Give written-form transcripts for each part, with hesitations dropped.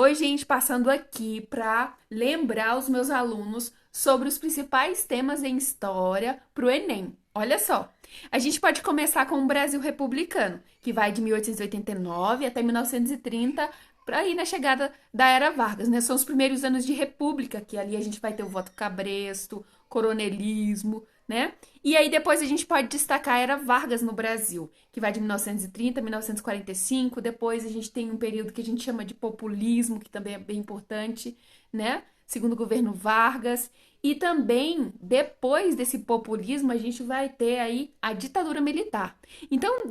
Oi, gente, passando aqui para lembrar os meus alunos sobre os principais temas em história para o Enem. Olha só, a gente pode começar com o Brasil republicano, que vai de 1889 até 1930, para ir na chegada da Era Vargas, né? São os primeiros anos de república, que ali a gente vai ter o voto cabresto, coronelismo, né? E aí depois a gente pode destacar a Era Vargas no Brasil, que vai de 1930 a 1945. Depois a gente tem um período que a gente chama de populismo, que também é bem importante, né? Segundo o governo Vargas. E também, depois desse populismo, a gente vai ter aí a ditadura militar. Então,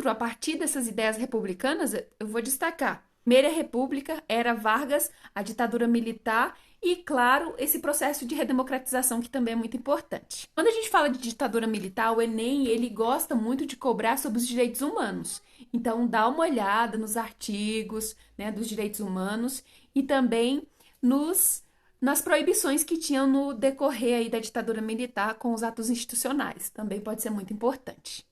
a partir dessas ideias republicanas, eu vou destacar Primeira República, Era Vargas, a ditadura militar e, claro, esse processo de redemocratização que também é muito importante. Quando a gente fala de ditadura militar, o Enem, ele gosta muito de cobrar sobre os direitos humanos. Então, dá uma olhada nos artigos, né, dos direitos humanos e também nas proibições que tinham no decorrer aí da ditadura militar com os atos institucionais. Também pode ser muito importante.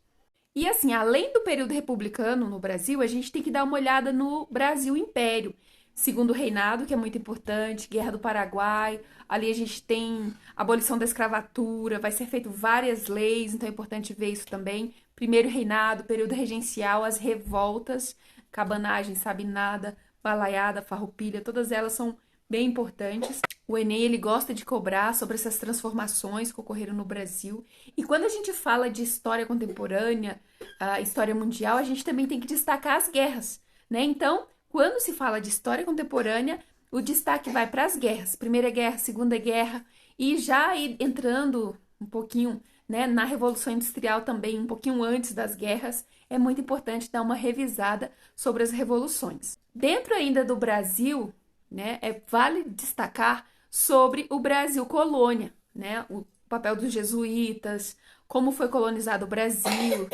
E assim, além do período republicano no Brasil, a gente tem que dar uma olhada no Brasil Império. Segundo Reinado, que é muito importante, Guerra do Paraguai, ali a gente tem abolição da escravatura, vai ser feito várias leis, então é importante ver isso também. Primeiro Reinado, período regencial, as revoltas, cabanagem, sabinada, balaiada, farroupilha, todas elas são bem importantes. O Enem, ele gosta de cobrar sobre essas transformações que ocorreram no Brasil. E quando a gente fala de história contemporânea, a história mundial, a gente também tem que destacar as guerras, né? Então, quando se fala de história contemporânea, o destaque vai para as guerras, Primeira Guerra, Segunda Guerra, e já entrando um pouquinho, né, na Revolução Industrial também, um pouquinho antes das guerras, é muito importante dar uma revisada sobre as revoluções. Dentro ainda do Brasil, né, vale destacar sobre o Brasil colônia, né, o papel dos jesuítas, como foi colonizado o Brasil,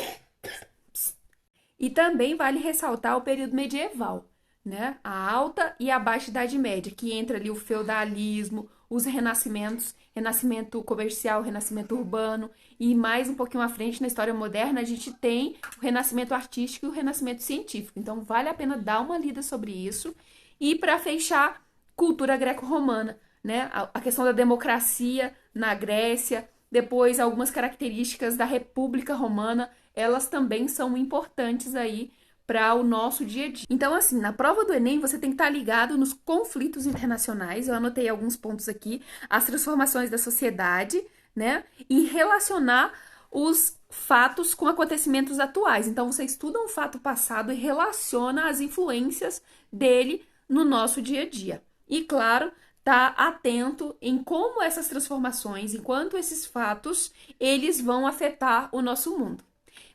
e também vale ressaltar o período medieval, né? A alta e a baixa Idade Média, que entra ali o feudalismo, os renascimentos, renascimento comercial, renascimento urbano, e mais um pouquinho à frente na história moderna a gente tem o renascimento artístico e o renascimento científico. Então vale a pena dar uma lida sobre isso. E para fechar, cultura greco-romana, né? A questão da democracia na Grécia, depois algumas características da República Romana, elas também são importantes aí para o nosso dia a dia. Então, assim, na prova do Enem, você tem que estar ligado nos conflitos internacionais. Eu anotei alguns pontos aqui, as transformações da sociedade, né? E relacionar os fatos com acontecimentos atuais. Então, você estuda um fato passado e relaciona as influências dele no nosso dia a dia. E, claro, tá atento em como essas transformações, enquanto esses fatos, eles vão afetar o nosso mundo.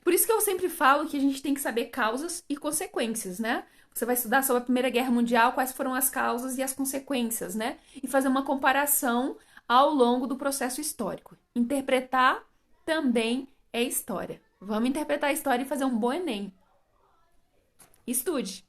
Por isso que eu sempre falo que a gente tem que saber causas e consequências, né? Você vai estudar sobre a Primeira Guerra Mundial, quais foram as causas e as consequências, né? E fazer uma comparação ao longo do processo histórico. Interpretar também é história. Vamos interpretar a história e fazer um bom Enem. Estude!